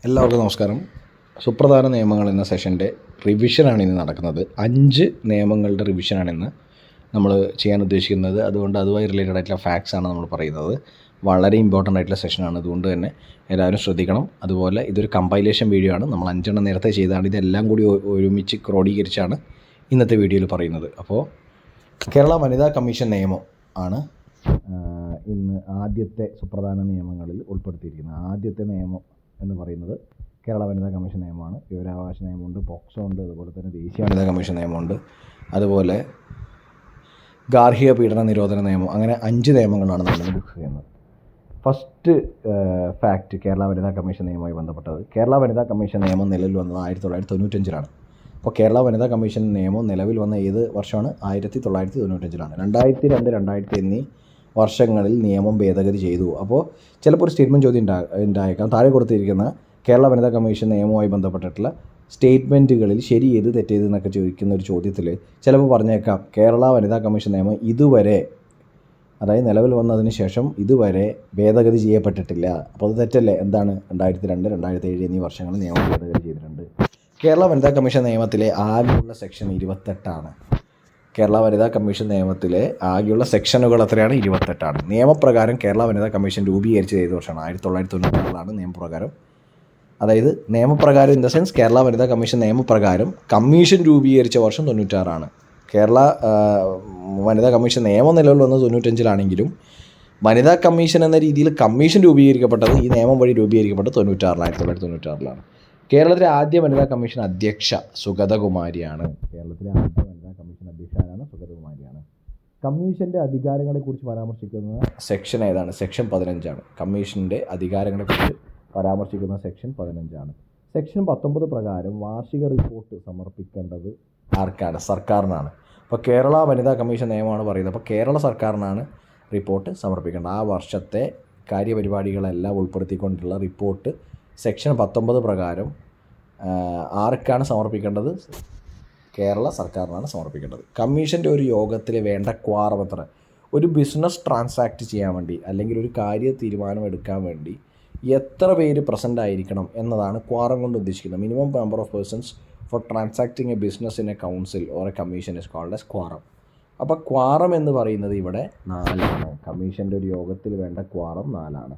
എല്ലാവർക്കും നമസ്കാരം. സുപ്രധാന നിയമങ്ങൾ എന്ന സെഷൻ്റെ റിവിഷനാണ് ഇന്ന് നടക്കുന്നത്. 5 നിയമങ്ങളുടെ റിവിഷനാണ് ഇന്ന് നമ്മൾ ചെയ്യാൻ ഉദ്ദേശിക്കുന്നത്. അതുകൊണ്ട് അതുമായി റിലേറ്റഡ് ആയിട്ടുള്ള ഫാക്ട്സ് ആണ് നമ്മൾ പറയുന്നത്. വളരെ ഇമ്പോർട്ടൻ്റ് ആയിട്ടുള്ള സെഷനാണ്. അതുകൊണ്ട് തന്നെ എല്ലാവരും ശ്രദ്ധിക്കണം. അതുപോലെ ഇതൊരു കമ്പൈലേഷൻ വീഡിയോ ആണ്. നമ്മൾ 5 നേരത്തെ ചെയ്തതാണ്. ഇതെല്ലാം കൂടി ഒരുമിച്ച് ക്രോഡീകരിച്ചാണ് ഇന്നത്തെ വീഡിയോയിൽ പറയുന്നത്. അപ്പോൾ കേരള വനിതാ കമ്മീഷൻ നിയമം ആണ് ഇന്ന് ആദ്യത്തെ സുപ്രധാന നിയമങ്ങളിൽ ഉൾപ്പെടുത്തിയിരിക്കുന്നത്. ആദ്യത്തെ നിയമം എന്ന് പറയുന്നത് കേരള വനിതാ കമ്മീഷൻ നിയമമാണ്. വിവരാവകാശ നിയമമുണ്ട്, പോക്സോ ഉണ്ട്, അതുപോലെ തന്നെ ദേശീയ വനിതാ കമ്മീഷൻ നിയമമുണ്ട്, അതുപോലെ ഗാർഹിക പീഡന നിരോധന നിയമം. അങ്ങനെ 5 നിയമങ്ങളാണ് നമ്മൾ ഡിസ്കസ് ചെയ്യുന്നത്. ഫസ്റ്റ് ഫാക്റ്റ് കേരള വനിതാ കമ്മീഷൻ നിയമവുമായി ബന്ധപ്പെട്ടത്. കേരള വനിതാ കമ്മീഷൻ നിയമം നിലവിൽ വന്നത് 1995 അപ്പോൾ കേരള വനിതാ കമ്മീഷൻ നിയമം നിലവിൽ വന്ന ഏത് വർഷമാണ്? 1995. 2002, 2000 എന്നീ വർഷങ്ങളിൽ നിയമം ഭേദഗതി ചെയ്തു. അപ്പോൾ ചിലപ്പോൾ ഒരു സ്റ്റേറ്റ്മെൻറ്റ് ചോദ്യം ഉണ്ടായേക്കാം. താഴെ കൊടുത്തിരിക്കുന്ന കേരള വനിതാ കമ്മീഷൻ നിയമവുമായി ബന്ധപ്പെട്ടിട്ടുള്ള സ്റ്റേറ്റ്മെൻറ്റുകളിൽ ശരി ഏത് തെറ്റേത് എന്നൊക്കെ ചോദിക്കുന്ന ഒരു ചോദ്യത്തിൽ ചിലപ്പോൾ പറഞ്ഞേക്കാം കേരള വനിതാ കമ്മീഷൻ നിയമം ഇതുവരെ, അതായത് നിലവിൽ വന്നതിന് ശേഷം ഇതുവരെ ഭേദഗതി ചെയ്യപ്പെട്ടിട്ടില്ല. അപ്പോൾ അത് തെറ്റല്ലേ? എന്താണ്? 2002, 2007 എന്നീ വർഷങ്ങളിൽ നിയമം ഭേദഗതി ചെയ്തിട്ടുണ്ട്. കേരള വനിതാ കമ്മീഷൻ നിയമത്തിലെ ആകെയുള്ള സെക്ഷൻ 28 കേരള വനിതാ കമ്മീഷൻ നിയമത്തിലെ ആകെയുള്ള സെക്ഷനുകൾ എത്രയാണ്? 28 നിയമപ്രകാരം കേരള വനിതാ കമ്മീഷൻ രൂപീകരിച്ചത് ഏത് വർഷമാണ്? 1996 നിയമപ്രകാരം. അതായത് നിയമപ്രകാരം ഇൻ ദ സെൻസ് കേരള വനിതാ കമ്മീഷൻ നിയമപ്രകാരം കമ്മീഷൻ രൂപീകരിച്ച വർഷം 96. കേരള വനിതാ കമ്മീഷൻ നിയമം നിലവിൽ വന്നത് 95 വനിതാ കമ്മീഷൻ എന്ന രീതിയിൽ കമ്മീഷൻ രൂപീകരിക്കപ്പെട്ടത്, ഈ നിയമം വഴി രൂപീകരിക്കപ്പെട്ടത് 1996. കേരളത്തിലെ ആദ്യ വനിതാ കമ്മീഷൻ അധ്യക്ഷ സുഗതകുമാരിയാണ്. കേരളത്തിലെ ആദ്യ വനിതാ കമ്മീഷൻ അധ്യക്ഷ ആരാണ്? സുഗതകുമാരിയാണ്. കമ്മീഷൻ്റെ അധികാരങ്ങളെക്കുറിച്ച് പരാമർശിക്കുന്ന സെക്ഷൻ ഏതാണ്? സെക്ഷൻ 15. കമ്മീഷൻ്റെ അധികാരങ്ങളെക്കുറിച്ച് പരാമർശിക്കുന്ന സെക്ഷൻ 15. സെക്ഷൻ 19 പ്രകാരം വാർഷിക റിപ്പോർട്ട് സമർപ്പിക്കേണ്ടത് ആർക്കാണ്? സർക്കാരിനാണ്. അപ്പോൾ കേരള വനിതാ കമ്മീഷൻ നിയമമാണ് പറയുന്നത്. അപ്പോൾ കേരള സർക്കാരിനാണ് റിപ്പോർട്ട് സമർപ്പിക്കേണ്ടത്. ആ വർഷത്തെ കാര്യപരിപാടികളെല്ലാം ഉൾപ്പെടുത്തിക്കൊണ്ടുള്ള റിപ്പോർട്ട് സെക്ഷൻ 19 പ്രകാരം ആർക്കാണ് സമർപ്പിക്കേണ്ടത്? കേരള സർക്കാരിനാണ് സമർപ്പിക്കേണ്ടത്. കമ്മീഷൻ്റെ ഒരു യോഗത്തിൽ വേണ്ട ക്വാറം എത്ര? ഒരു ബിസിനസ് ട്രാൻസാക്റ്റ് ചെയ്യാൻ വേണ്ടി അല്ലെങ്കിൽ ഒരു കാര്യ തീരുമാനം എടുക്കാൻ വേണ്ടി എത്ര പേര് പ്രസൻ്റ് ആയിരിക്കണം എന്നതാണ് ക്വാറം കൊണ്ട് ഉദ്ദേശിക്കുന്നത്. Minimum number of persons for transacting a business in a council or a commission is called as quorum. അപ്പോൾ ക്വാറം എന്ന് പറയുന്നത് ഇവിടെ 4. കമ്മീഷൻ്റെ ഒരു യോഗത്തിൽ വേണ്ട ക്വാറം 4.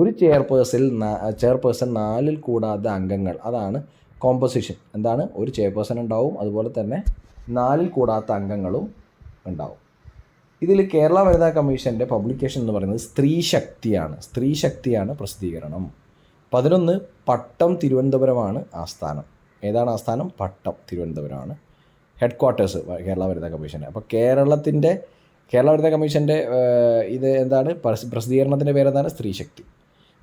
ഒരു ചെയർപേഴ്സൺ 4 കൂടാതെ അംഗങ്ങൾ, അതാണ് കോമ്പസിഷൻ. എന്താണ്? ഒരു ചെയർപേഴ്സൺ ഉണ്ടാവും, അതുപോലെ തന്നെ 4 കൂടാത്ത അംഗങ്ങളും ഉണ്ടാവും. ഇതിൽ കേരള വനിതാ കമ്മീഷൻ്റെ പബ്ലിക്കേഷൻ എന്ന് പറയുന്നത് സ്ത്രീ ശക്തിയാണ് പ്രസിദ്ധീകരണം. 11 പട്ടം തിരുവനന്തപുരമാണ് ആസ്ഥാനം. ഏതാണ് ആസ്ഥാനം? പട്ടം തിരുവനന്തപുരമാണ് ഹെഡ് ക്വാർട്ടേഴ്സ് കേരള വനിതാ കമ്മീഷൻ്റെ. അപ്പോൾ കേരള വനിതാ കമ്മീഷൻ്റെ ഇത് എന്താണ്? പ്രസിദ്ധീകരണത്തിൻ്റെ പേരെന്താണ്? സ്ത്രീശക്തി.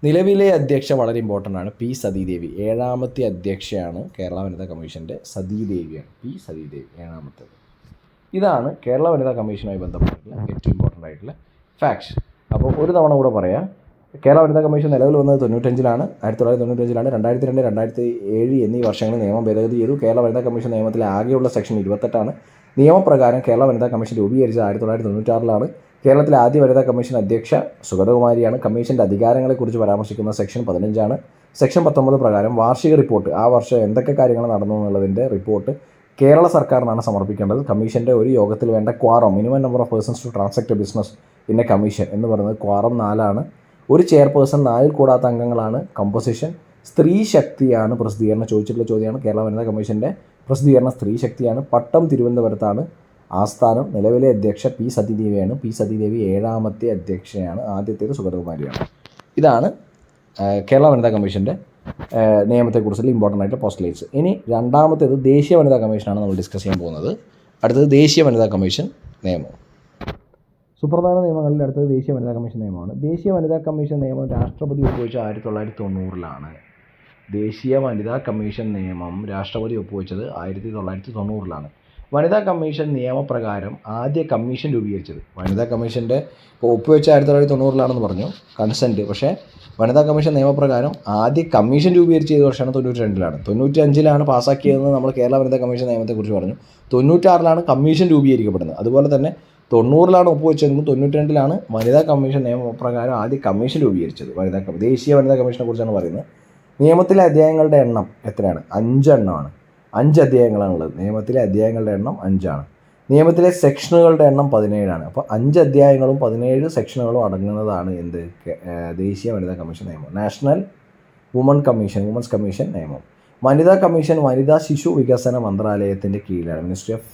നിലവിലെ അധ്യക്ഷ വളരെ ഇമ്പോർട്ടൻ്റ് ആണ്, പി സതീദേവി. 7ാമത്തെ അധ്യക്ഷയാണ് കേരള വനിതാ കമ്മീഷൻ്റെ. സതീദേവിയാണ്, പി സതീദേവി 7ാമത്തേത്. ഇതാണ് കേരള വനിതാ കമ്മീഷനുമായി ബന്ധപ്പെട്ടിട്ടുള്ള ഏറ്റവും ഇമ്പോർട്ടൻ്റ് ആയിട്ടുള്ള ഫാക്ട്സ്. അപ്പോൾ ഒരു തവണ കൂടെ പറയാം. കേരള വനിതാ കമ്മീഷൻ നിലവിൽ വന്നത് 1995. 2002, 2007 എന്നീ വർഷങ്ങളിൽ നിയമം ഭേദഗതി ചെയ്തു. കേരള വനിതാ കമ്മീഷൻ നിയമത്തിലെ ആകെയുള്ള സെക്ഷൻ 28. നിയമപ്രകാരം കേരള വനിതാ കമ്മീഷൻ രൂപീകരിച്ചത് 1996. കേരളത്തിലെ ആദ്യ വനിതാ കമ്മീഷൻ അധ്യക്ഷ സുഗതകുമാരിയാണ്. കമ്മീഷൻ്റെ അധികാരങ്ങളെക്കുറിച്ച് പരാമർശിക്കുന്ന സെക്ഷൻ 15. സെക്ഷൻ 19 പ്രകാരം വാർഷിക റിപ്പോർട്ട്, ആ വർഷം എന്തൊക്കെ കാര്യങ്ങൾ നടന്നു എന്നുള്ളതിൻ്റെ റിപ്പോർട്ട് കേരള സർക്കാരിനാണ് സമർപ്പിക്കേണ്ടത്. കമ്മീഷൻ്റെ ഒരു യോഗത്തിൽ വേണ്ട quorum, minimum number of persons to transact a business in a commission എന്ന് പറയുന്നത് ക്വാറം 4. ഒരു ചെയർപേഴ്സൺ 4 കൂടാത്ത അംഗങ്ങളാണ് കമ്പോസിഷൻ. സ്ത്രീ ശക്തിയാണ് പ്രസിദ്ധീകരണം. ചോദിച്ചിട്ടുള്ള ചോദ്യമാണ്. കേരള വനിതാ കമ്മീഷൻ്റെ പ്രസിദ്ധീകരണം സ്ത്രീ ശക്തിയാണ്. പട്ടം തിരുവനന്തപുരത്താണ് ആസ്ഥാനം. നിലവിലെ അധ്യക്ഷ പി സതീദേവിയാണ്. പി സതീദേവി 7ാമത്തെ അധ്യക്ഷയാണ്. ആദ്യത്തേത് സുഗതകുമാരിയാണ്. ഇതാണ് കേരള വനിതാ കമ്മീഷൻ്റെ നിയമത്തെക്കുറിച്ചുള്ള ഇമ്പോർട്ടൻ്റ് ആയിട്ടുള്ള പോസ്റ്റ്ലേറ്റ്സ്. ഇനി രണ്ടാമത്തേത് ദേശീയ വനിതാ കമ്മീഷനാണ് നമ്മൾ ഡിസ്കസ് ചെയ്യാൻ പോകുന്നത്. അടുത്തത് ദേശീയ വനിതാ കമ്മീഷൻ നിയമം. സുപ്രധാന നിയമങ്ങളിൽ അടുത്തത് ദേശീയ വനിതാ കമ്മീഷൻ നിയമമാണ്. ദേശീയ വനിതാ കമ്മീഷൻ നിയമം രാഷ്ട്രപതി ഒപ്പുവെച്ചത് 1990. ദേശീയ വനിതാ കമ്മീഷൻ നിയമം രാഷ്ട്രപതി ഒപ്പുവെച്ചത് 1990. വനിതാ കമ്മീഷൻ നിയമപ്രകാരം ആദ്യ കമ്മീഷൻ രൂപീകരിച്ചത്, വനിതാ കമ്മീഷൻ്റെ ഇപ്പോൾ ഒപ്പുവെച്ച 1990 പറഞ്ഞു കൺസെൻറ്റ്. പക്ഷേ വനിതാ കമ്മീഷൻ നിയമപ്രകാരം ആദ്യ കമ്മീഷൻ രൂപീകരിച്ച ഏത് വർഷമാണ്? 92. 95 പാസ്സാക്കിയതെന്ന് നമ്മൾ കേരള വനിതാ കമ്മീഷൻ നിയമത്തെക്കുറിച്ച് പറഞ്ഞു. 96 കമ്മീഷൻ രൂപീകരിക്കപ്പെടുന്നത്. അതുപോലെ തന്നെ 90 ഒപ്പുവെച്ചതെന്നും 92 വനിതാ കമ്മീഷൻ നിയമപ്രകാരം ആദ്യ കമ്മീഷൻ രൂപീകരിച്ചത്. ദേശീയ വനിതാ കമ്മീഷനെ കുറിച്ചാണ് പറയുന്നത്. നിയമത്തിലെ അധ്യായങ്ങളുടെ എണ്ണം എത്രയാണ്? 5 എണ്ണമാണ്. 5 അധ്യായങ്ങളാണുള്ളത്. നിയമത്തിലെ അധ്യായങ്ങളുടെ എണ്ണം 5 നിയമത്തിലെ സെക്ഷനുകളുടെ എണ്ണം 17 അപ്പോൾ 5 അധ്യായങ്ങളും 17 സെക്ഷനുകളും അടങ്ങുന്നതാണ് എന്ത്? ദേശീയ വനിതാ കമ്മീഷൻ നിയമം. നാഷണൽ വുമൻസ് കമ്മീഷൻ നിയമം. വനിതാ കമ്മീഷൻ വനിതാ ശിശു വികസന മന്ത്രാലയത്തിൻ്റെ കീഴിലാണ്. മിനിസ്ട്രി ഓഫ്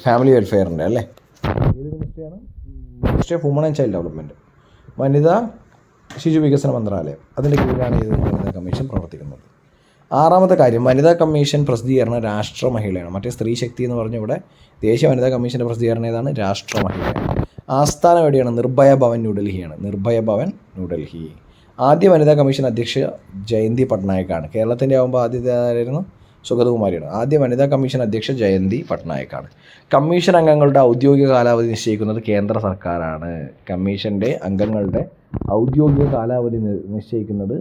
ഫാമിലി വെൽഫെയറിൻ്റെ അല്ലേ? ഏത് മിനിസ്ട്രിയാണ്? Ministry of woman and child development, വനിതാ ശിശു വികസന മന്ത്രാലയം. അതിൻ്റെ കീഴിലാണ് ഇത് വനിതാ കമ്മീഷൻ പ്രവർത്തിക്കുന്നത്. 6ാമത്തെ കാര്യം, വനിതാ കമ്മീഷൻ പ്രസിദ്ധീകരണ രാഷ്ട്ര മഹിളയാണ്. മറ്റേ സ്ത്രീ ശക്തി എന്ന് പറഞ്ഞ ഇവിടെ ദേശീയ വനിതാ കമ്മീഷൻ്റെ പ്രസിദ്ധീകരണം ഏതാണ്? രാഷ്ട്ര മഹിളയാണ്. ആസ്ഥാനം എവിടെയാണ്? നിർഭയ ഭവൻ ന്യൂഡൽഹിയാണ്. നിർഭയ ഭവൻ ന്യൂഡൽഹി. ആദ്യ വനിതാ കമ്മീഷൻ അധ്യക്ഷ ജയന്തി പട്നായിക്കാണ്. കേരളത്തിൻ്റെ ആകുമ്പോൾ ആദ്യത്തെ ആരായിരുന്നു? സുഗതകുമാരിയാണ്. ആദ്യ വനിതാ കമ്മീഷൻ അധ്യക്ഷ ജയന്തി പട്നായിക്കാണ്. കമ്മീഷൻ അംഗങ്ങളുടെ ഔദ്യോഗിക കാലാവധി നിശ്ചയിക്കുന്നത് കേന്ദ്ര സർക്കാരാണ്. കമ്മീഷൻ്റെ അംഗങ്ങളുടെ ഔദ്യോഗിക കാലാവധി നിശ്ചയിക്കുന്നത്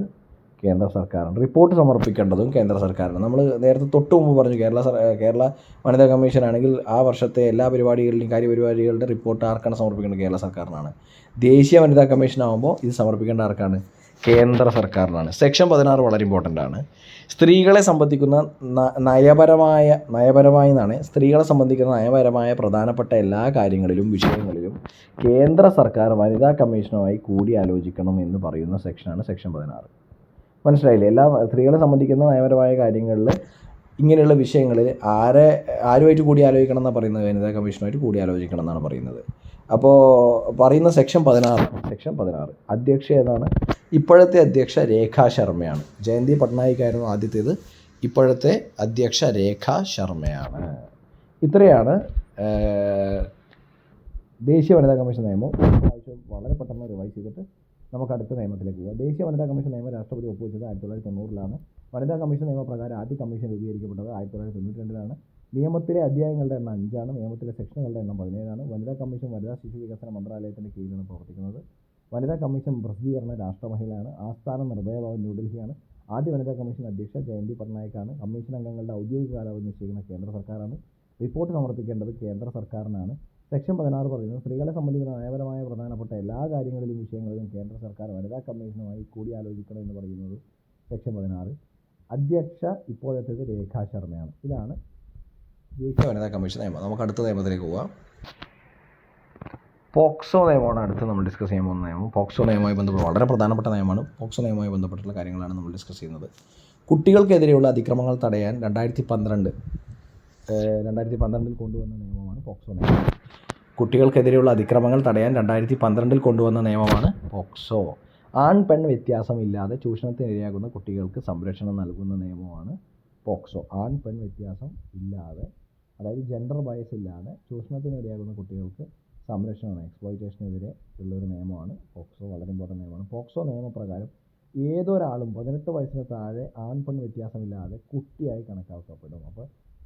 കേന്ദ്ര സർക്കാരാണ്. റിപ്പോർട്ട് സമർപ്പിക്കേണ്ടതും കേന്ദ്ര സർക്കാരാണ്. നമ്മൾ നേരത്തെ തൊട്ട് മുമ്പ് പറഞ്ഞു കേരള വനിതാ കമ്മീഷൻ ആണെങ്കിൽ ആ വർഷത്തെ എല്ലാ പരിപാടികളുടെയും കാര്യപരിപാടികളുടെ റിപ്പോർട്ട് ആർക്കാണ് സമർപ്പിക്കേണ്ടത്? കേരള സർക്കാരിനാണ്. ദേശീയ വനിതാ കമ്മീഷൻ ആകുമ്പോൾ ഇത് സമർപ്പിക്കേണ്ട ആർക്കാണ്? കേന്ദ്ര സർക്കാരിനാണ്. സെക്ഷൻ 16 വളരെ ഇമ്പോർട്ടൻ്റ് ആണ്. സ്ത്രീകളെ സംബന്ധിക്കുന്ന നയപരമായ പ്രധാനപ്പെട്ട എല്ലാ വിഷയങ്ങളിലും കേന്ദ്ര സർക്കാർ വനിതാ കമ്മീഷനുമായി കൂടിയാലോചിക്കണം എന്ന് പറയുന്ന സെക്ഷനാണ് സെക്ഷൻ 16. മനസ്സിലായില്ലേ? എല്ലാ സ്ത്രീകളെ സംബന്ധിക്കുന്ന നയപരമായ കാര്യങ്ങളിൽ ഇങ്ങനെയുള്ള വിഷയങ്ങളിൽ ആരുമായിട്ട് കൂടിയാലോചിക്കണം എന്നാണ് പറയുന്നത്? വനിതാ കമ്മീഷനുമായിട്ട് കൂടിയാലോചിക്കണം എന്നാണ് പറയുന്നത്. അപ്പോൾ പറയുന്ന സെക്ഷൻ 16. അധ്യക്ഷ ഏതാണ്? ഇപ്പോഴത്തെ അധ്യക്ഷ രേഖാ ശർമ്മയാണ്. ജയന്തി പട്നായിക്കായിരുന്നു ആദ്യത്തേത്. ഇപ്പോഴത്തെ അധ്യക്ഷ രേഖാ ശർമ്മയാണ്. ഇത്രയാണ് ദേശീയ വനിതാ കമ്മീഷൻ നിയമം. വളരെ പെട്ടെന്ന് റിവൈസ് ചെയ്തിട്ട് നമുക്ക് അടുത്ത നിയമത്തിലേക്ക് പോകാം. ദേശീയ വനിതാ കമ്മീഷൻ നിയമം രാഷ്ട്രപതി ഒപ്പുവെച്ചത് 1990 വനിതാ കമ്മീഷൻ നിയമപ്രകാരം ആദ്യ കമ്മീഷൻ രൂപീകരിക്കപ്പെട്ടത് 1992 നിയമത്തിലെ അധ്യായങ്ങളുടെ എണ്ണം 5 നിയമത്തിലെ സെക്ഷനുകളുടെ എണ്ണം 17 വനിതാ കമ്മീഷൻ വനിതാ ശിശു വികസന മന്ത്രാലയത്തിൻ്റെ കീഴിലാണ് പ്രവർത്തിക്കുന്നത്. വനിതാ കമ്മീഷൻ പ്രസിദ്ധീകരണ രാഷ്ട്ര മഹിളയാണ്. ആസ്ഥാനം നിർഭയ ഭവൻ ന്യൂഡൽഹിയാണ്. ആദ്യ വനിതാ കമ്മീഷൻ അധ്യക്ഷ ജയന്തി പട്നായിക്കാണ്. കമ്മീഷൻ അംഗങ്ങളുടെ ഔദ്യോഗിക കാലാവധി നിശ്ചയിക്കുന്ന കേന്ദ്ര സർക്കാരാണ്. റിപ്പോർട്ട് സമർപ്പിക്കേണ്ടത് കേന്ദ്ര സർക്കാരിനാണ്. സെക്ഷൻ 16 പറയുന്നത് സ്ത്രീകളെ സംബന്ധിക്കുന്ന നയപരമായ പ്രധാനപ്പെട്ട എല്ലാ വിഷയങ്ങളിലും കേന്ദ്ര സർക്കാർ വനിതാ കമ്മീഷനുമായി കൂടിയാലോചിക്കണം എന്ന് പറയുന്നത് സെക്ഷൻ 16. അധ്യക്ഷ ഇപ്പോഴത്തേത് രേഖാ ശർമ്മയാണ്. ഇതാണ് ദേശീയ വനിതാ കമ്മീഷൻ നിയമം. നമുക്ക് അടുത്ത നിയമത്തിലേക്ക് പോകാം. പോക്സോ നിയമമാണ് അടുത്ത് നമ്മൾ ഡിസ്കസ് ചെയ്യാൻ പോകുന്ന നിയമം. പോക്സോ നിയമവുമായി ബന്ധപ്പെട്ട് വളരെ പ്രധാനപ്പെട്ട നിയമമാണ്. പോക്സോ നിയമവുമായി ബന്ധപ്പെട്ടുള്ള കാര്യങ്ങളാണ് നമ്മൾ ഡിസ്കസ് ചെയ്യുന്നത്. കുട്ടികൾക്കെതിരെയുള്ള അതിക്രമങ്ങൾ തടയാൻ 2012 കൊണ്ടുവന്ന നിയമമാണ് പോക്സോ നിയമം. കുട്ടികൾക്കെതിരെയുള്ള അതിക്രമങ്ങൾ തടയാൻ 2012 കൊണ്ടുവന്ന നിയമമാണ് പോക്സോ. ആൺ പെൺ വ്യത്യാസമില്ലാതെ ചൂഷണത്തിനിരയാകുന്ന കുട്ടികൾക്ക് സംരക്ഷണം നൽകുന്ന നിയമമാണ് പോക്സോ. ആൺ പെൺ വ്യത്യാസം ഇല്ലാതെ, അതായത് ജെൻഡർ ബയസ് ഇല്ലാതെ ചൂഷണത്തിനിരയാകുന്ന കുട്ടികൾക്ക് സംരക്ഷണമാണ്, എക്സ്പ്ലോയിറ്റേഷനെതിരെ ഉള്ളൊരു നിയമമാണ് പോക്സോ. വളരെ ഇമ്പോർട്ടൻ്റ് നിയമമാണ്. പോക്സോ നിയമപ്രകാരം ഏതൊരാളും 18 വയസ്സിന് താഴെ ആൺ പെൺ വ്യത്യാസമില്ലാതെ കുട്ടിയായി കണക്കാക്കപ്പെടും. അപ്പോൾ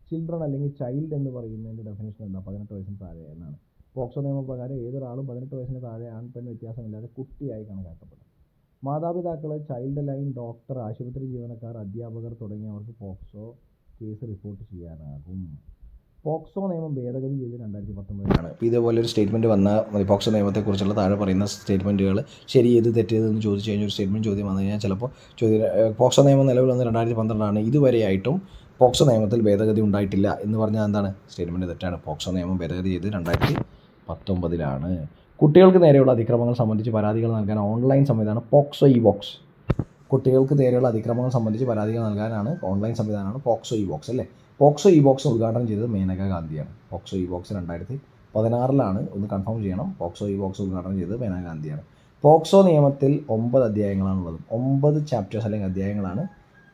ചിൽഡ്രൻ അല്ലെങ്കിൽ ചൈൽഡ് എന്ന് പറയുന്നതിൻ്റെ ഡെഫിനേഷൻ എന്താ? 18 വയസ്സിന് താഴെ എന്നാണ്. പോക്സോ നിയമപ്രകാരം ഏതൊരാളും 18 വയസ്സിന് താഴെ ആൺ പെൺ വ്യത്യാസമില്ലാതെ കുട്ടിയായി കണക്കാക്കപ്പെടും. മാതാപിതാക്കൾ, ചൈൽഡ് ലൈൻ ഡോക്ടർ, ആശുപത്രി ജീവനക്കാർ, അധ്യാപകർ തുടങ്ങിയവർക്ക് പോക്സോ കേസ് റിപ്പോർട്ട് ചെയ്യാനാകും. പോക്സോ നിയമം ഭേദഗതി ചെയ്ത് 2019 ഇതേപോലെ ഒരു സ്റ്റേറ്റ്മെൻറ്റ് വന്നാൽ മതി. പോക്സോ നിയമത്തെക്കുറിച്ചുള്ള താഴെ പറയുന്ന സ്റ്റേറ്റ്മെൻറ്റുകൾ ശരി ഏത് തെറ്റേതെന്ന് ചോദിച്ചു കഴിഞ്ഞാൽ ഒരു സ്റ്റേറ്റ്മെൻറ്റ് ചോദ്യം വന്നു കഴിഞ്ഞാൽ ചിലപ്പോൾ പോക്സോ നിയമം നിലവിൽ വന്ന് 2012 ഇതുവരെയായിട്ടും പോക്സോ നിയമത്തിൽ ഭേദഗതി ഉണ്ടായിട്ടില്ല എന്ന് പറഞ്ഞാൽ എന്താണ്? സ്റ്റേറ്റ്മെൻറ്റ് തെറ്റാണ്. പോക്സോ നിയമം ഭേദഗതി ചെയ്ത് 2019. കുട്ടികൾക്ക് നേരെയുള്ള അതിക്രമങ്ങൾ സംബന്ധിച്ച് പരാതികൾ നൽകാൻ ഓൺലൈൻ സംവിധാനം പോക്സോ ഇ ബോക്സ്. കുട്ടികൾക്ക് നേരെയുള്ള അതിക്രമങ്ങൾ സംബന്ധിച്ച് പരാതികൾ നൽകാനാണ് ഓൺലൈൻ സംവിധാനമാണ് പോക്സോ ഇ ബോക്സ് അല്ലേ? പോക്സോ ഇ ബോക്സ് ഉദ്ഘാടനം ചെയ്തത് മേനകാ ഗാന്ധിയാണ്. പോക്സോ ഇ ബോക്സ് 2016 ഒന്ന് കൺഫേം ചെയ്യണം. പോക്സോ ഇ ബോക്സ് ഉദ്ഘാടനം ചെയ്തത് മേനകാ ഗാന്ധിയാണ്. പോക്സോ നിയമത്തിൽ 9 അധ്യായങ്ങളാണുള്ളത്. 9 ചാപ്റ്റേഴ്സ് അല്ലെങ്കിൽ അധ്യായങ്ങളാണ്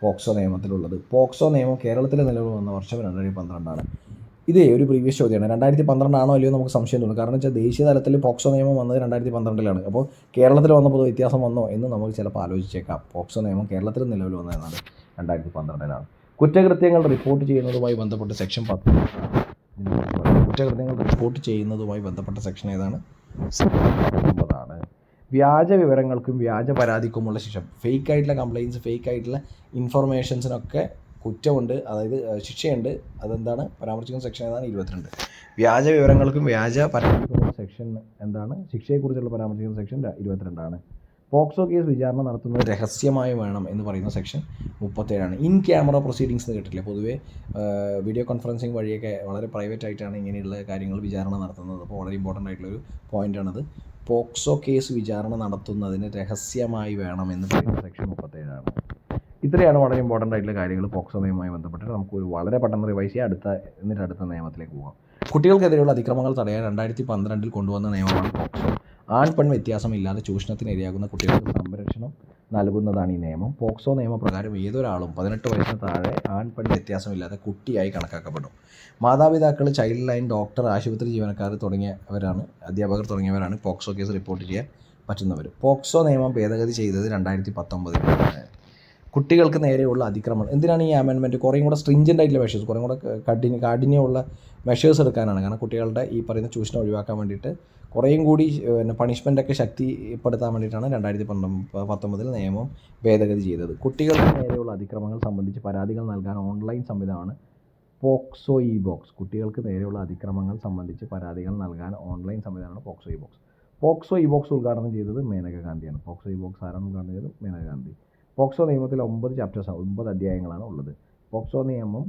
പോക്സോ നിയമത്തിലുള്ളത്. പോക്സോ നിയമം കേരളത്തിൽ നിലവിൽ വന്ന വർഷം 2012. ഇതേ ഒരു പ്രീവിയസ് ചോദ്യമാണ്. 2012 ആണോ അല്ലയോ നമുക്ക് സംശയം തോന്നും. കാരണം വെച്ചാൽ ദേശീയ തലത്തിൽ പോക്സോ നിയമം വന്നത് 2012 അപ്പോൾ കേരളത്തിൽ വന്നപ്പോൾ വ്യത്യാസം വന്നോ എന്ന് നമുക്ക് ചിലപ്പോൾ ആലോചിച്ചേക്കാം. പോക്സോ നിയമം കേരളത്തിൽ നിലവിൽ വന്നതെന്നാണ് 2012. കുറ്റകൃത്യങ്ങൾ റിപ്പോർട്ട് ചെയ്യുന്നതുമായി ബന്ധപ്പെട്ട് സെക്ഷൻ 10. കുറ്റകൃത്യങ്ങൾ റിപ്പോർട്ട് ചെയ്യുന്നതുമായി ബന്ധപ്പെട്ട സെക്ഷൻ ഏതാണ്? 19. വ്യാജ വിവരങ്ങൾക്കും വ്യാജ പരാതിക്കുമുള്ള ശിക്ഷ. ഫേക്ക് ആയിട്ടുള്ള കംപ്ലയിൻറ്റ്സ്, ഫേക്ക് ആയിട്ടുള്ള ഇൻഫർമേഷൻസിനൊക്കെ കുറ്റമുണ്ട്, അതായത് ശിക്ഷയുണ്ട്. അതെന്താണ് പരാമർശിക്കുന്ന സെക്ഷൻ ഏതാണ്? 22. വ്യാജ വിവരങ്ങൾക്കും വ്യാജ പരാതിക്കുമുള്ള സെക്ഷൻ എന്താണ്? ശിക്ഷയെക്കുറിച്ചുള്ള പരാമർശിക്കുന്ന സെക്ഷൻ 22. പോക്സോ കേസ് വിചാരണ നടത്തുന്നത് രഹസ്യമായി വേണം എന്ന് പറയുന്ന സെക്ഷൻ 37. ഇൻ ക്യാമറ പ്രൊസീഡിങ്സ് എന്ന് കേട്ടില്ലേ. പൊതുവേ വീഡിയോ കോൺഫറൻസിങ് വഴിയൊക്കെ വളരെ പ്രൈവറ്റ് ആയിട്ടാണ് ഇങ്ങനെയുള്ള കാര്യങ്ങൾ വിചാരണ നടത്തുന്നത്. അപ്പോൾ വളരെ ഇമ്പോർട്ടൻ്റ് ആയിട്ടുള്ളൊരു പോയിൻ്റാണത്. പോക്സോ കേസ് വിചാരണ നടത്തുന്നതിന് രഹസ്യമായി വേണം എന്ന് പറയുന്ന സെക്ഷൻ 37. ഇത്രയാണ് വളരെ ഇമ്പോർട്ടൻ്റ് ആയിട്ടുള്ള കാര്യങ്ങൾ പോക്സോ നിയമവുമായി ബന്ധപ്പെട്ടിട്ട്. നമുക്ക് വളരെ പെട്ടെന്ന് റിവൈസ് ചെയ്യാം. അടുത്ത നിയമത്തിലേക്ക് പോകാം. കുട്ടികൾക്കെതിരെയുള്ള അതിക്രമങ്ങൾ തടയാൻ 2012 കൊണ്ടുവന്ന നിയമമാണ് പോക്സോ. ആൺ പെൺ വ്യത്യാസമില്ലാതെ ചൂഷണത്തിന് ഇരയാകുന്ന കുട്ടികൾക്ക് സംരക്ഷണം നൽകുന്നതാണ് ഈ നിയമം. പോക്സോ നിയമപ്രകാരം ഏതൊരാളും 18 വയസ്സിന് താഴെ ആൺ പെൺ വ്യത്യാസമില്ലാതെ കുട്ടിയായി കണക്കാക്കപ്പെടും. മാതാപിതാക്കൾ, ചൈൽഡ് ലൈൻ, ഡോക്ടർ, ആശുപത്രി ജീവനക്കാർ തുടങ്ങിയവരാണ്, അധ്യാപകർ തുടങ്ങിയവരാണ് പോക്സോ കേസ് റിപ്പോർട്ട് ചെയ്യാൻ പറ്റുന്നവർ. പോക്സോ നിയമം ഭേദഗതി ചെയ്തത് 2019. കുട്ടികൾക്ക് നേരെയുള്ള അതിക്രമണം. എന്തിനാണ് ഈ അമെൻമെൻറ്റ്? കുറേയും കൂടെ സ്ട്രിഞ്ചൻ്റ് ആയിട്ടുള്ള മെഷേഴ്സ്, കുറേയും കൂടെ കാഠിന്യമുള്ള മെഷേഴ്സ് എടുക്കാനാണ്. കാരണം കുട്ടികളുടെ ഈ പറയുന്ന ചൂഷണം ഒഴിവാക്കാൻ വേണ്ടിയിട്ട് കുറേയും കൂടി പണിഷ്മെൻറ്റൊക്കെ ശക്തിപ്പെടുത്താൻ വേണ്ടിയിട്ടാണ് 2019 നിയമം ഭേദഗതി ചെയ്തത്. കുട്ടികൾക്ക് നേരെയുള്ള അതിക്രമങ്ങൾ സംബന്ധിച്ച് പരാതികൾ നൽകാൻ ഓൺലൈൻ സംവിധാനമാണ് പോക്സോ ഇ ബോക്സ്. കുട്ടികൾക്ക് നേരെയുള്ള അതിക്രമങ്ങൾ സംബന്ധിച്ച് പരാതികൾ നൽകാൻ ഓൺലൈൻ സംവിധാനമാണ് POCSO E box. POCSO E box ഉദ്ഘാടനം ചെയ്തത് മേനക ഗാന്ധിയാണ്. പോക്സോ ഇ ബോക്സ് ആരാണ് ഉദ്ഘാടനം ചെയ്തത്? മേനക ഗാന്ധി. പോക്സോ നിയമത്തിൽ 9 ചാപ്റ്റേഴ്സാണ്, 9 അധ്യായങ്ങളാണ് ഉള്ളത്. പോക്സോ നിയമം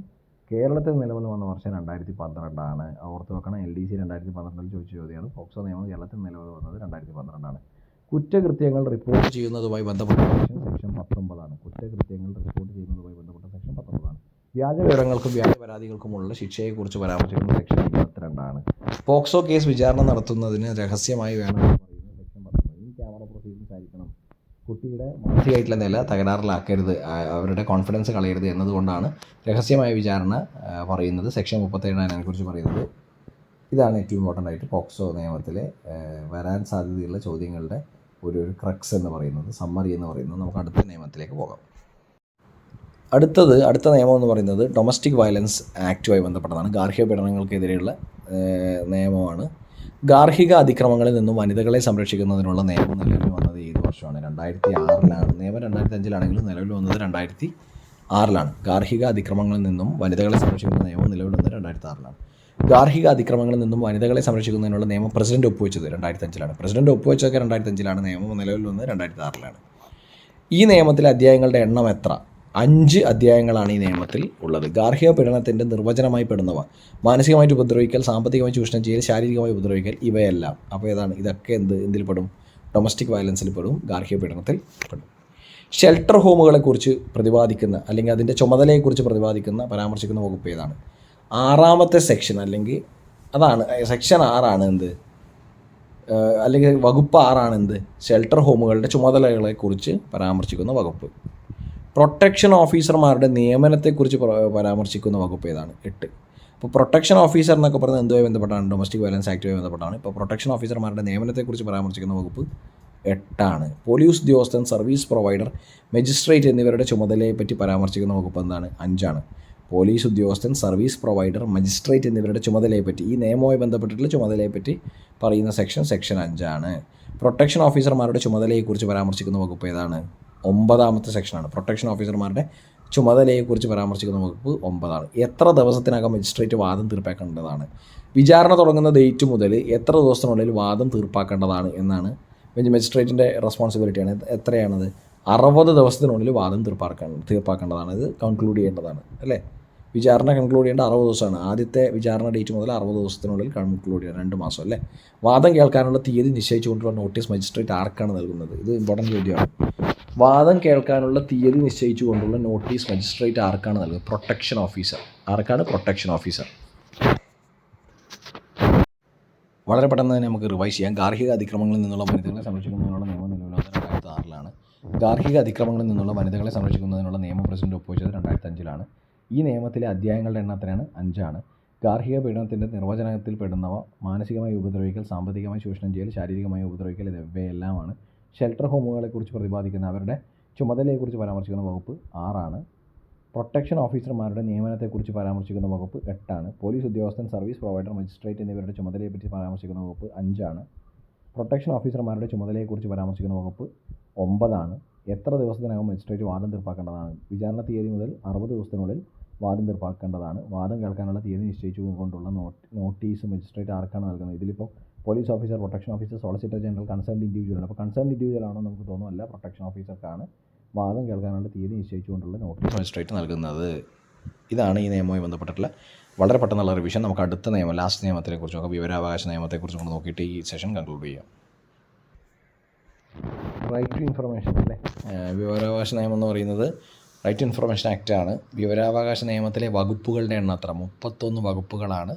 കേരളത്തിൽ നിലവിൽ വന്ന വർഷം 2012. ഓർത്ത് വെക്കണം, LDC 2012 ചോദിച്ച ചോദ്യമാണ്. പോക്സോ നിയമം കേരളത്തിൽ നിലവിൽ വന്നത് 2012. കുറ്റകൃത്യങ്ങൾ റിപ്പോർട്ട് ചെയ്യുന്നതുമായി ബന്ധപ്പെട്ട സെക്ഷൻ 19. കുറ്റകൃത്യങ്ങൾ റിപ്പോർട്ട് ചെയ്യുന്നതുമായി ബന്ധപ്പെട്ട സെക്ഷൻ 19. വ്യാജ വിവരങ്ങൾക്കും വ്യാജ പരാതികൾക്കുമുള്ള ശിക്ഷയെക്കുറിച്ച് പരാമർശിക്കുന്ന സെക്ഷൻ 22. പോക്സോ കേസ് വിചാരണ നടത്തുന്നതിന് രഹസ്യമായി വേണമെന്ന് പറയുന്ന സെക്ഷൻ 19. ഈ ക്യാമറ പ്രൊസീഡിങ്സ് ആയിരിക്കണം. കുട്ടിയുടെ മാനസികമായിട്ടുള്ള നില തകരാറിലാക്കരുത്, അവരുടെ കോൺഫിഡൻസ് കളയരുത് എന്നതുകൊണ്ടാണ് രഹസ്യമായ വിചാരണ പറയുന്നത്. സെക്ഷൻ 37 അതിനെക്കുറിച്ച് പറയുന്നത്. ഇതാണ് ഏറ്റവും ഇമ്പോർട്ടൻ്റ് ആയിട്ട് പോക്സോ നിയമത്തിലെ വരാൻ സാധ്യതയുള്ള ചോദ്യങ്ങളുടെ ഒരു ക്രക്സ് എന്ന് പറയുന്നത്, സമ്മറി എന്ന് പറയുന്നത്. നമുക്ക് അടുത്ത നിയമത്തിലേക്ക് പോകാം. അടുത്ത നിയമം എന്ന് പറയുന്നത് ഡൊമസ്റ്റിക് വയലൻസ് ആക്റ്റുമായി ബന്ധപ്പെട്ടതാണ്. ഗാർഹിക പീഡനങ്ങൾക്കെതിരെയുള്ള നിയമമാണ്. ഗാർഹിക അതിക്രമങ്ങളിൽ നിന്നും വനിതകളെ സംരക്ഷിക്കുന്നതിനുള്ള നിയമം നിലവിൽ വന്നത് ഏത് വർഷമാണ്? 2006. നിയമം 2005 നിലവിൽ വന്നത് 2006. ഗാർഹിക അതിക്രമങ്ങളിൽ നിന്നും വനിതകളെ സംരക്ഷിക്കുന്ന നിയമം നിലവിൽ വന്നത് 2006. ഗാർഹിക അതിക്രമങ്ങളിൽ നിന്നും വനിതകളെ സംരക്ഷിക്കുന്നതിനുള്ള നിയമം പ്രസിഡന്റ് ഒപ്പുവെച്ചത് 2005. പ്രസിഡന്റ് ഒപ്പുവെച്ചതൊക്കെ 2005. നിയമം നിലവിൽ വന്നത് 2006. ഈ നിയമത്തിലെ അധ്യായങ്ങളുടെ എണ്ണം എത്ര? 5 അധ്യായങ്ങളാണ് ഈ നിയമത്തിൽ ഉള്ളത്. ഗാർഹിക പീഡനത്തിൻ്റെ നിർവചനമായി പെടുന്നവ മാനസികമായിട്ട് ഉപദ്രവിക്കൽ, സാമ്പത്തികമായി ചൂഷണം ചെയ്യൽ, ശാരീരികമായി ഉപദ്രവിക്കൽ, ഇവയെല്ലാം. അപ്പോൾ ഏതാണ് ഇതൊക്കെ? എന്തിൽ പെടും? ഡൊമസ്റ്റിക് വയലൻസിൽ പെടും, ഗാർഹിക പീഡനത്തിൽ പെടും. ഷെൽട്ടർ ഹോമുകളെക്കുറിച്ച് പ്രതിപാദിക്കുന്ന അല്ലെങ്കിൽ അതിൻ്റെ ചുമതലയെക്കുറിച്ച് പരാമർശിക്കുന്ന വകുപ്പ് ഏതാണ്? 6ാമത്തെ സെക്ഷൻ, അല്ലെങ്കിൽ അതാണ് സെക്ഷൻ 6 എന്ത്, അല്ലെങ്കിൽ വകുപ്പ് 6 ഷെൽട്ടർ ഹോമുകളുടെ ചുമതലകളെക്കുറിച്ച് പരാമർശിക്കുന്ന വകുപ്പ്. പ്രൊട്ടക്ഷൻ ഓഫീസർമാരുടെ നിയമനത്തെക്കുറിച്ച് പരാമർശിക്കുന്ന വകുപ്പ് ഏതാണ്? 8. അപ്പോൾ പ്രൊട്ടക്ഷൻ ഓഫീസർ എന്നൊക്കെ പറയുന്നത് എന്തുമായി ബന്ധപ്പെട്ടാണ്? ഡൊമസ്റ്റിക് വയലൻസ് ആക്റ്റുമായി ബന്ധപ്പെട്ടാണ്. ഇപ്പോൾ പ്രൊട്ടക്ഷൻ ഓഫീസർമാരുടെ നിയമനത്തെക്കുറിച്ച് പരാമർശിക്കുന്ന വകുപ്പ് 8. പോലീസ് ഉദ്യോഗസ്ഥൻ, സർവീസ് പ്രൊവൈഡർ, മജിസ്ട്രേറ്റ് എന്നിവരുടെ ചുമതലയെപ്പറ്റി പരാമർശിക്കുന്ന വകുപ്പ് എന്താണ്? 5. പോലീസ് ഉദ്യോഗസ്ഥൻ, സർവീസ് പ്രൊവൈഡർ, മജിസ്ട്രേറ്റ് എന്നിവരുടെ ചുമതലയെപ്പറ്റി, ഈ നിയമവുമായി ബന്ധപ്പെട്ടിട്ടുള്ള ചുമതലയെപ്പറ്റി പറയുന്ന സെക്ഷൻ 5. പ്രൊട്ടക്ഷൻ ഓഫീസർമാരുടെ ചുമതലയെക്കുറിച്ച് പരാമർശിക്കുന്ന വകുപ്പ് ഏതാണ്? 9ാമത്തെ സെക്ഷനാണ്. പ്രൊട്ടക്ഷൻ ഓഫീസർമാരുടെ ചുമതലയെക്കുറിച്ച് പരാമർശിക്കുന്ന വകുപ്പ് 9. എത്ര ദിവസത്തിനകം മജിസ്ട്രേറ്റ് വാദം തീർപ്പാക്കേണ്ടതാണ്? വിചാരണ തുടങ്ങുന്ന ഡേറ്റ് മുതൽ എത്ര ദിവസത്തിനുള്ളിൽ വാദം തീർപ്പാക്കേണ്ടതാണ് എന്നാണ് മജിസ്ട്രേറ്റിൻ്റെ റെസ്പോൺസിബിലിറ്റിയാണ്. എത്രയാണത്? 60 ദിവസത്തിനുള്ളിൽ വാദം തീർപ്പാക്കേണ്ടതാണ്. ഇത് കൺക്ലൂഡ് ചെയ്യേണ്ടതാണ്, അല്ലേ? വിചാരണ കൺക്ലൂഡ് ചെയ്യേണ്ട 60 ദിവസമാണ്. ആദ്യത്തെ വിചാരണ ഡേറ്റ് മുതൽ 60 ദിവസത്തിനുള്ളിൽ കൺക്ലൂഡ് ചെയ്യണം. 2 മാസം, അല്ലേ? വാദം കേൾക്കാനുള്ള തീയതി നിശ്ചയിച്ചുകൊണ്ടുള്ള നോട്ടീസ് മജിസ്ട്രേറ്റ് ആർക്കാണ് നൽകുന്നത്? ഇത് ഇമ്പോർട്ടൻറ്റ് ചോദ്യമാണ്. വാദം കേൾക്കാനുള്ള തീയതി നിശ്ചയിച്ചുകൊണ്ടുള്ള നോട്ടീസ് മജിസ്ട്രേറ്റ് ആർക്കാണ് നൽകുന്നത്? Protection officer. ആർക്കാണ്? Protection officer. വളരെ പെട്ടെന്ന് തന്നെ നമുക്ക് റിവൈസ് ചെയ്യാം. ഗാർഹിക അതിക്രമങ്ങളിൽ നിന്നുള്ള വനിതകളെ സംരക്ഷിക്കുന്നതിനുള്ള നിയമം നിലവിൽ വന്നത് 2006. ഗാർഹിക അതിക്രമങ്ങളിൽ നിന്നുള്ള വനിതകളെ സംരക്ഷിക്കുന്നതിനുള്ള നിയമം പ്രസിഡന്റ് ഒപ്പുവെച്ചത് 2005. ഈ നിയമത്തിലെ അധ്യായങ്ങളുടെ എണ്ണം എത്രയാണ്? 5. ഗാർഹിക പീഡനത്തിൻ്റെ നിർവചനത്തിൽ പെടുന്നവ മാനസികമായി ഉപദ്രവിക്കൽ, സാമ്പത്തികമായി ചൂഷണം ചെയ്യൽ, ശാരീരികമായി ഉപദ്രവിക്കൽ, ഇവയെല്ലാമാണ്. ഷെൽട്ടർ ഹോമുകളെക്കുറിച്ച് പ്രതിപാദിക്കുന്ന അവരുടെ ചുമതലയെക്കുറിച്ച് പരാമർശിക്കുന്ന വകുപ്പ് 6. പ്രൊട്ടക്ഷൻ ഓഫീസർമാരുടെ നിയമനത്തെക്കുറിച്ച് പരാമർശിക്കുന്ന വകുപ്പ് 8. പോലീസ് ഉദ്യോഗസ്ഥൻ, സർവീസ് പ്രൊവൈഡർ, മജിസ്ട്രേറ്റ് എന്നിവരുടെ ചുമതലയെപ്പറ്റി പരാമർശിക്കുന്ന വകുപ്പ് 5. പ്രൊട്ടക്ഷൻ ഓഫീസർമാരുടെ ചുമതലയെക്കുറിച്ച് പരാമർശിക്കുന്ന വകുപ്പ് 9. എത്ര ദിവസത്തിനകം മജിസ്ട്രേറ്റ് വാദം തീർപ്പാക്കേണ്ടതാണ്? വിചാരണ തീയതി മുതൽ 60 ദിവസത്തിനുള്ളിൽ വാദം തീർപ്പാക്കേണ്ടതാണ്. വാദം കേൾക്കാനുള്ള തീയതി നിശ്ചയിച്ചുകൊണ്ടുള്ള നോട്ടീസ് മജിസ്ട്രേറ്റ് ആർക്കാണ് നൽകുന്നത്? ഇതിലിപ്പോൾ police officer, protection officer, solicitor general, concerned individual. അപ്പോൾ കൺസേൺഡ് ഇൻഡിവിജ്വൽ ആണോ നമുക്ക് തോന്നുമല്ല, പ്രൊട്ടക്ഷൻ ഓഫീസർക്കാണ് വാദം കേൾക്കാനുള്ള തീയതി നിശ്ചയിച്ചുകൊണ്ടുള്ള നോട്ടീസ് മജിസ്ട്രേറ്റ് നൽകുന്നത്. ഇതാണ് ഈ നിയമവുമായി ബന്ധപ്പെട്ടിട്ടുള്ള വളരെ പെട്ടെന്നുള്ള റിവിഷൻ. നമുക്ക് അടുത്ത നിയമം, ലാസ്റ്റ് നിയമത്തെക്കുറിച്ച് നോക്കാം. വിവരാവകാശ നിയമത്തെക്കുറിച്ച് നമ്മൾ നോക്കിയിട്ട് ഈ സെഷൻ കൺക്ലൂഡ് ചെയ്യാം. റൈറ്റ് ടു ഇൻഫർമേഷൻ അല്ലേ, വിവരാവകാശ നിയമം എന്ന് പറയുന്നത് റൈറ്റ് ടു ഇൻഫർമേഷൻ ആക്റ്റാണ്. വിവരാവകാശ നിയമത്തിലെ വകുപ്പുകളുടെ എണ്ണം അത്ര 31 വകുപ്പുകളാണ്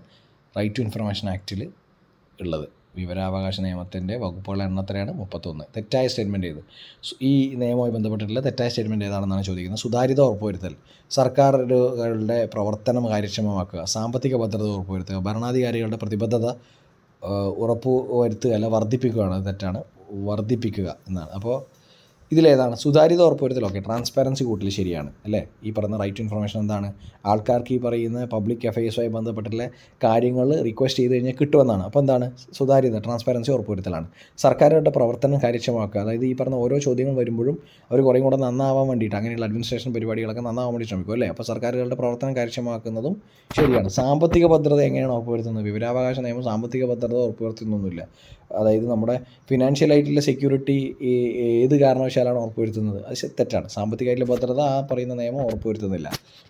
റൈറ്റ് ടു ഇൻഫർമേഷൻ ആക്റ്റിൽ ഉള്ളത്. വിവരാവകാശ നിയമത്തിൻ്റെ വകുപ്പുകളുടെ എണ്ണം എത്രയാണ്? 31. തെറ്റായ സ്റ്റേറ്റ്മെൻറ്റ് ഏത്? ഈ നിയമവുമായി ബന്ധപ്പെട്ടിട്ടുള്ള തെറ്റായ സ്റ്റേറ്റ്മെൻറ്റ് ഏതാണെന്നാണ് ചോദിക്കുന്നത്. സുതാര്യത ഉറപ്പുവരുത്തൽ, സർക്കാരുകളുടെ പ്രവർത്തനം കാര്യക്ഷമമാക്കുക, സാമ്പത്തിക ഭദ്രത ഉറപ്പുവരുത്തുക, ഭരണാധികാരികളുടെ പ്രതിബദ്ധത ഉറപ്പുവരുത്തുക അല്ല വർദ്ധിപ്പിക്കുകയാണ്. തെറ്റാണ്, വർദ്ധിപ്പിക്കുക എന്നാണ്. അപ്പോൾ ഇതിലേതാണ്? സുതാര്യത ഉറപ്പുവരുത്തൽ. ഓക്കെ, ട്രാൻസ്പാരൻസി കൂട്ടൽ ശരിയാണ് അല്ലേ. ഈ പറയുന്ന റൈറ്റ് ടു ഇൻഫർമേഷൻ എന്താണ്? ആൾക്കാർക്ക് ഈ പറയുന്ന പബ്ലിക് അഫയേഴ്സുമായി ബന്ധപ്പെട്ടുള്ള കാര്യങ്ങൾ റിക്വസ്റ്റ് ചെയ്ത് കഴിഞ്ഞാൽ കിട്ടുമെന്നാണ്. അപ്പോൾ എന്താണ്? സുതാര്യത, ട്രാൻസ്പാരൻസി ഉറപ്പുവരുത്തലാണ്. സർക്കാരുകളുടെ പ്രവർത്തനം കാര്യക്ഷമമാക്കുക, അതായത് ഈ പറഞ്ഞ ഓരോ ചോദ്യങ്ങൾ വരുമ്പോഴും അവർ കുറേ കൂടെ നന്നാവാൻ വേണ്ടിയിട്ട് അങ്ങനെയുള്ള അഡ്മിനിസ്ട്രേഷൻ പരിപാടികളൊക്കെ നന്നാവാൻ വേണ്ടി ശ്രമിക്കും അല്ലേ. അപ്പോൾ സർക്കാരുകളുടെ പ്രവർത്തനം കാര്യക്ഷമമാക്കുന്നതും ശരിയാണ്. സാമ്പത്തിക ഭദ്രത എങ്ങനെയാണ് ഉറപ്പുവരുത്തുന്നത്? വിവരാവകാശ നിയമം സാമ്പത്തിക ഭദ്രത ഉറപ്പുവരുത്തുന്നൊന്നുമില്ല. അതായത് നമ്മുടെ ഫിനാൻഷ്യലായിട്ടുള്ള സെക്യൂരിറ്റി ഏത് കാരണവശാലാണ് ഉറപ്പുവരുത്തുന്നത്? അത് തെറ്റാണ്. സാമ്പത്തികമായിട്ടുള്ള ഭദ്രത ആ പറയുന്ന നിയമം ഉറപ്പുവരുത്തുന്നില്ല.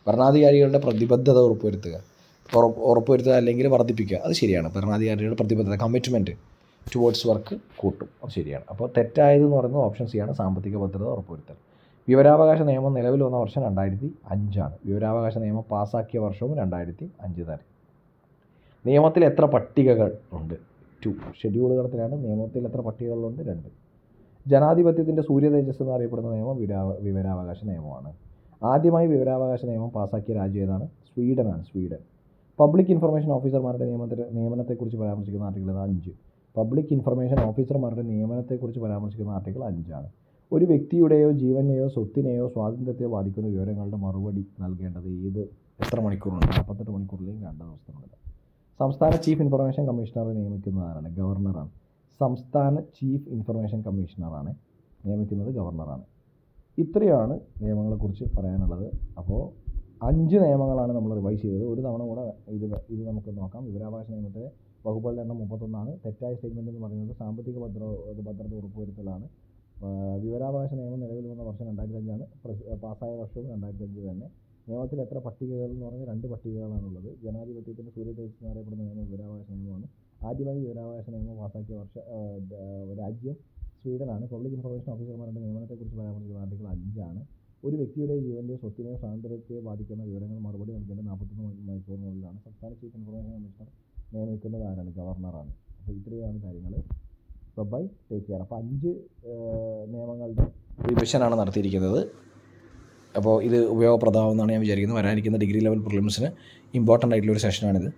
ഭരണാധികാരികളുടെ പ്രതിബദ്ധത ഉറപ്പുവരുത്തുക അല്ലെങ്കിൽ വർദ്ധിപ്പിക്കുക, അത് ശരിയാണ്. ഭരണാധികാരികളുടെ പ്രതിബദ്ധത, കമ്മിറ്റ്മെൻറ്റ് ടുവേർഡ്സ് വർക്ക് കൂട്ടും, അത് ശരിയാണ്. അപ്പോൾ തെറ്റായതെന്ന് പറയുന്നത് ഓപ്ഷൻ സി ആണ്, സാമ്പത്തിക ഭദ്രത ഉറപ്പുവരുത്തൽ. വിവരാവകാശ നിയമം നിലവിൽ വന്ന വർഷം 2005 വിവരാവകാശ നിയമം പാസ്സാക്കിയ വർഷവും 2005 തന്നെ. നിയമത്തിൽ എത്ര പട്ടികകൾ ഉണ്ട്? 2. ഷെഡ്യൂളുകളത്തിലാണ്. നിയമത്തിൽ എത്ര പട്ടികകളുണ്ട്? 2. ജനാധിപത്യത്തിൻ്റെ സൂര്യതേജസ് എന്നറിയപ്പെടുന്ന നിയമം വിവരാവകാശ നിയമമാണ്. ആദ്യമായി വിവരാവകാശ നിയമം പാസ്സാക്കിയ രാജ്യം ഏതാണ്? സ്വീഡനാണ്. സ്വീഡൻ. പബ്ലിക് ഇൻഫർമേഷൻ ഓഫീസർമാരുടെ നിയമനത്തെക്കുറിച്ച് പരാമർശിക്കുന്ന ആർട്ടിക്കിൾ 5. പബ്ലിക് ഇൻഫർമേഷൻ ഓഫീസർമാരുടെ നിയമനത്തെക്കുറിച്ച് പരാമർശിക്കുന്ന ആർട്ടിക്കിൾ 5. ഒരു വ്യക്തിയുടെയോ ജീവനെയോ സ്വത്തിനെയോ സ്വാതന്ത്ര്യത്തെയോ ബാധിക്കുന്ന വിവരങ്ങളുടെ മറുപടി നൽകേണ്ടത് എത്ര മണിക്കൂറുണ്ട്? 48 മണിക്കൂറിലെയും 2 ദിവസത്തിനുള്ളിൽ. സംസ്ഥാന ചീഫ് ഇൻഫർമേഷൻ കമ്മീഷണറെ നിയമിക്കുന്നതാണ്? ഗവർണറാണ്. സംസ്ഥാന ചീഫ് ഇൻഫർമേഷൻ കമ്മീഷണറാണ് നിയമിക്കുന്നത്, ഗവർണറാണ്. ഇത്രയാണ് നിയമങ്ങളെക്കുറിച്ച് പറയാനുള്ളത്. അപ്പോൾ 5 നിയമങ്ങളാണ് നമ്മൾ റിവൈസ് ചെയ്തത്. ഒരു തവണ കൂടെ ഇത് നമുക്ക് നോക്കാം. വിവരാവകാശ നിയമത്തിലെ വകുപ്പുകളുടെ എണ്ണം 31. തെറ്റായ സ്റ്റേറ്റ്മെൻറ്റ് എന്ന് പറയുന്നത് സാമ്പത്തിക ഭദ്രത ഉറപ്പുവരുത്തലാണ്. വിവരാവകാശ നിയമം നിലവിൽ വന്ന വർഷം 2005 പാസ്സായ വർഷവും 2005 തന്നെ. നിയമത്തിൽ എത്ര പട്ടികകൾ എന്ന് പറഞ്ഞാൽ 2 പട്ടികകളാണുള്ളത്. ജനാധിപത്യത്തിൻ്റെ സൂര്യതേജസ് എന്നറിയപ്പെടുന്ന നിയമം വിവരാവകാശ നിയമമാണ്. ആദ്യമായി വിവരാവകാശ നിയമം പാസ്സാക്കിയ രാജ്യം സ്വീഡനാണ്. പബ്ലിക് ഇൻഫർമേഷൻ ഓഫീസർമാരുടെ നിയമനത്തെക്കുറിച്ച് പരാമർശിക്കുന്ന ആർട്ടിക്കിൾ 5. ഒരു വ്യക്തിയുടെ ജീവൻ്റെയോ സ്വത്തിനെയോ സ്വാതന്ത്ര്യത്തെയോ ബാധിക്കുന്ന വിവരങ്ങൾ മറുപടി നൽകേണ്ട 41 മണിക്കൂറിനുള്ളിലാണ്. സംസ്ഥാന ചീഫ് ഇൻഫർമേഷൻ കമ്മീഷണർ നിയമിക്കുന്നത് ആരാണ്? ഗവർണറാണ്. അപ്പോൾ ഇത്രയാണ് കാര്യങ്ങൾ. Bye, take care. അപ്പോൾ 5 നിയമങ്ങളുടെ റിവിഷനാണ് നടത്തിയിരിക്കുന്നത്. അപ്പോൾ ഇത് ഉപയോഗപ്രദമാകുമെന്നാണ് ഞാൻ വിചാരിക്കുന്നത്. വരാനിരിക്കുന്ന ഡിഗ്രി ലെവൽ പ്രിലിംസിന് ഇമ്പോർട്ടൻ്റ് ആയിട്ടുള്ളൊരു സെഷനാണിത്.